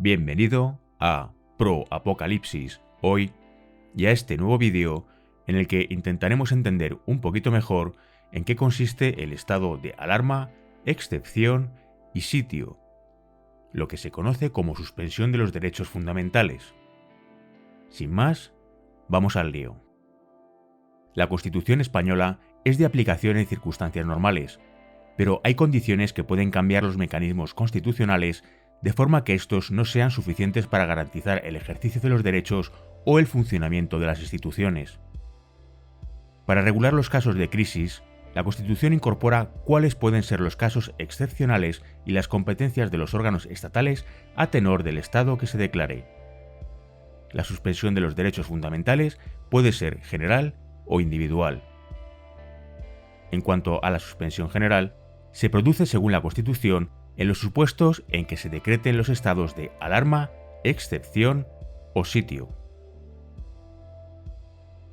Bienvenido a Pro Apocalipsis hoy y a este nuevo vídeo en el que intentaremos entender un poquito mejor en qué consiste el estado de alarma, excepción y sitio, lo que se conoce como suspensión de los derechos fundamentales. Sin más, vamos al lío. La Constitución española es de aplicación en circunstancias normales, pero hay condiciones que pueden cambiar los mecanismos constitucionales de forma que estos no sean suficientes para garantizar el ejercicio de los derechos o el funcionamiento de las instituciones. Para regular los casos de crisis, la Constitución incorpora cuáles pueden ser los casos excepcionales y las competencias de los órganos estatales a tenor del estado que se declare. La suspensión de los derechos fundamentales puede ser general o individual. En cuanto a la suspensión general, se produce según la Constitución en los supuestos en que se decreten los estados de alarma, excepción o sitio.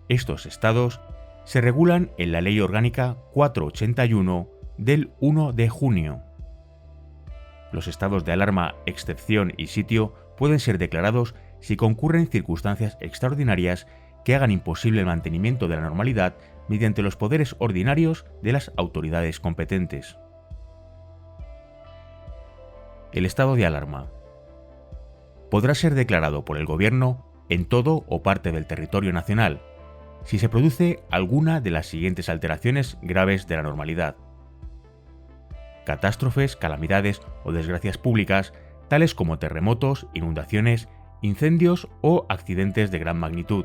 Estos estados se regulan en la Ley Orgánica 481 del 1 de junio. Los estados de alarma, excepción y sitio pueden ser declarados si concurren circunstancias extraordinarias que hagan imposible el mantenimiento de la normalidad mediante los poderes ordinarios de las autoridades competentes. El estado de alarma podrá ser declarado por el Gobierno en todo o parte del territorio nacional, si se produce alguna de las siguientes alteraciones graves de la normalidad: catástrofes, calamidades o desgracias públicas, tales como terremotos, inundaciones, incendios o accidentes de gran magnitud;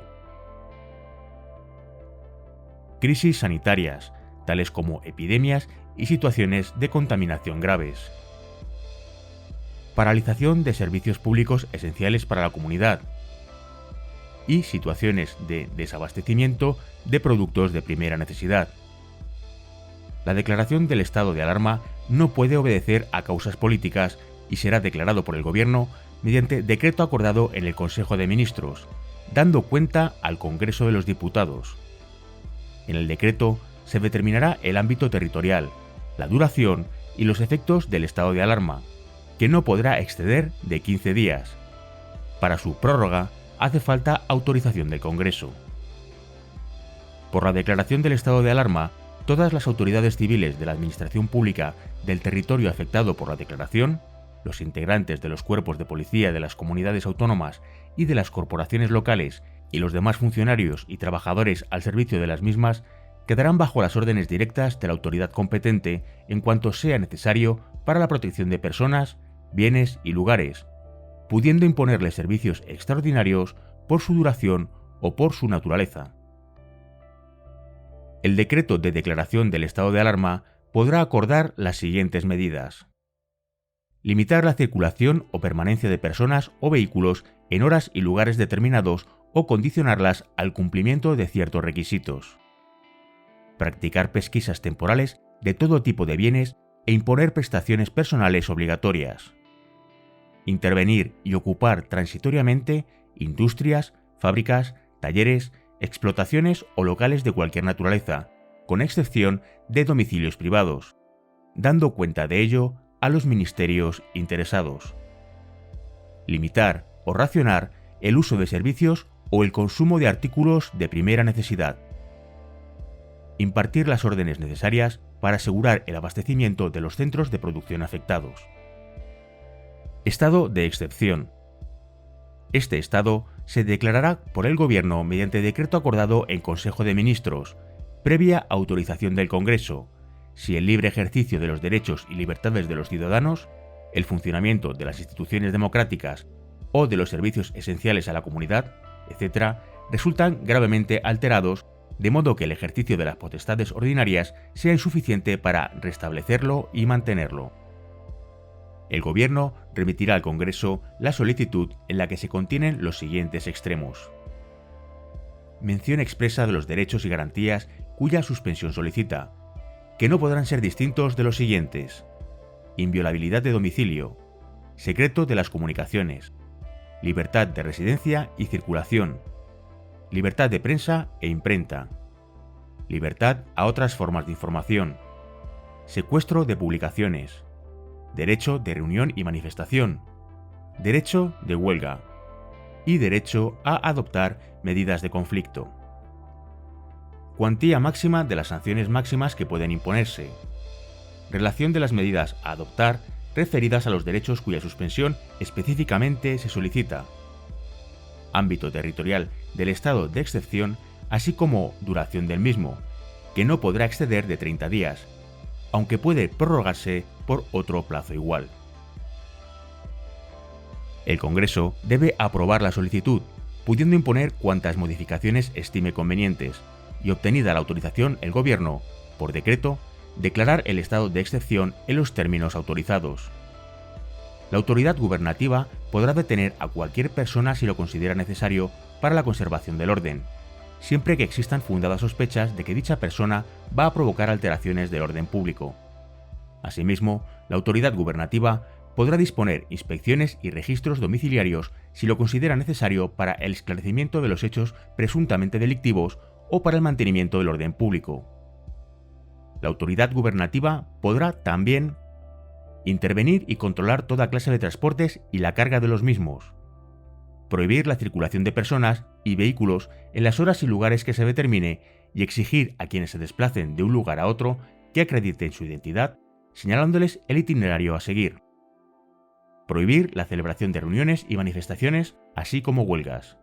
crisis sanitarias, tales como epidemias y situaciones de contaminación graves; paralización de servicios públicos esenciales para la comunidad; y situaciones de desabastecimiento de productos de primera necesidad. La declaración del estado de alarma no puede obedecer a causas políticas y será declarado por el Gobierno mediante decreto acordado en el Consejo de Ministros, dando cuenta al Congreso de los Diputados. En el decreto se determinará el ámbito territorial, la duración y los efectos del estado de alarma, que no podrá exceder de 15 días. Para su prórroga hace falta autorización del Congreso. Por la declaración del estado de alarma, todas las autoridades civiles de la administración pública del territorio afectado por la declaración, los integrantes de los cuerpos de policía de las comunidades autónomas y de las corporaciones locales y los demás funcionarios y trabajadores al servicio de las mismas, quedarán bajo las órdenes directas de la autoridad competente en cuanto sea necesario para la protección de personas, bienes y lugares, pudiendo imponerles servicios extraordinarios por su duración o por su naturaleza. El decreto de declaración del estado de alarma podrá acordar las siguientes medidas: limitar la circulación o permanencia de personas o vehículos en horas y lugares determinados o condicionarlas al cumplimiento de ciertos requisitos; practicar pesquisas temporales de todo tipo de bienes e imponer prestaciones personales obligatorias; intervenir y ocupar transitoriamente industrias, fábricas, talleres, explotaciones o locales de cualquier naturaleza, con excepción de domicilios privados, dando cuenta de ello a los ministerios interesados; limitar o racionar el uso de servicios o el consumo de artículos de primera necesidad; impartir las órdenes necesarias para asegurar el abastecimiento de los centros de producción afectados. Estado de excepción. Este estado se declarará por el Gobierno mediante decreto acordado en Consejo de Ministros, previa autorización del Congreso, si el libre ejercicio de los derechos y libertades de los ciudadanos, el funcionamiento de las instituciones democráticas o de los servicios esenciales a la comunidad, etc., resultan gravemente alterados, de modo que el ejercicio de las potestades ordinarias sea insuficiente para restablecerlo y mantenerlo. El Gobierno remitirá al Congreso la solicitud en la que se contienen los siguientes extremos: mención expresa de los derechos y garantías cuya suspensión solicita, que no podrán ser distintos de los siguientes: inviolabilidad de domicilio, secreto de las comunicaciones, libertad de residencia y circulación, libertad de prensa e imprenta, libertad a otras formas de información, secuestro de publicaciones, derecho de reunión y manifestación, derecho de huelga y derecho a adoptar medidas de conflicto. Cuantía máxima de las sanciones máximas que pueden imponerse. Relación de las medidas a adoptar referidas a los derechos cuya suspensión específicamente se solicita. Ámbito territorial del estado de excepción, así como duración del mismo, que no podrá exceder de 30 días, aunque puede prorrogarse por otro plazo igual. El Congreso debe aprobar la solicitud, pudiendo imponer cuantas modificaciones estime convenientes, y obtenida la autorización, el Gobierno, por decreto, declarar el estado de excepción en los términos autorizados. La autoridad gubernativa podrá detener a cualquier persona si lo considera necesario para la conservación del orden, siempre que existan fundadas sospechas de que dicha persona va a provocar alteraciones del orden público. Asimismo, la autoridad gubernativa podrá disponer inspecciones y registros domiciliarios si lo considera necesario para el esclarecimiento de los hechos presuntamente delictivos o para el mantenimiento del orden público. La autoridad gubernativa podrá también intervenir y controlar toda clase de transportes y la carga de los mismos, prohibir la circulación de personas y vehículos en las horas y lugares que se determine y exigir a quienes se desplacen de un lugar a otro que acrediten su identidad, señalándoles el itinerario a seguir. Prohibir la celebración de reuniones y manifestaciones, así como huelgas.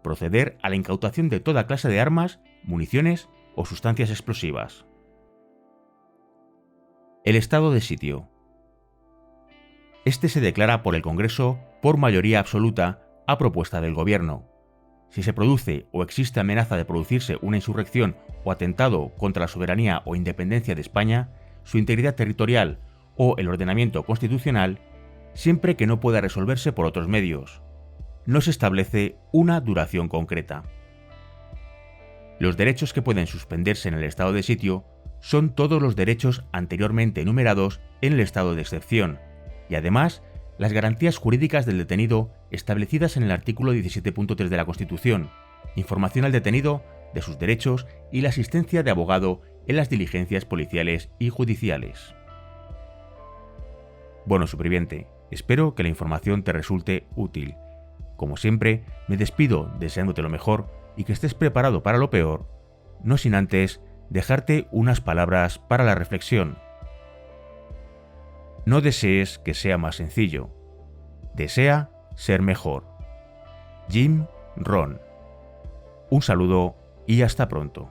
Proceder a la incautación de toda clase de armas, municiones o sustancias explosivas. El estado de sitio. Este se declara por el Congreso por mayoría absoluta a propuesta del Gobierno. Si se produce o existe amenaza de producirse una insurrección o atentado contra la soberanía o independencia de España, su integridad territorial o el ordenamiento constitucional, siempre que no pueda resolverse por otros medios. No se establece una duración concreta. Los derechos que pueden suspenderse en el estado de sitio son todos los derechos anteriormente enumerados en el estado de excepción, y además las garantías jurídicas del detenido establecidas en el artículo 17.3 de la Constitución, información al detenido de sus derechos y la asistencia de abogado en las diligencias policiales y judiciales. Bueno, superviviente, espero que la información te resulte útil. Como siempre, me despido deseándote lo mejor y que estés preparado para lo peor, no sin antes dejarte unas palabras para la reflexión. No desees que sea más sencillo. Desea ser mejor. Jim Rohn. Un saludo y hasta pronto.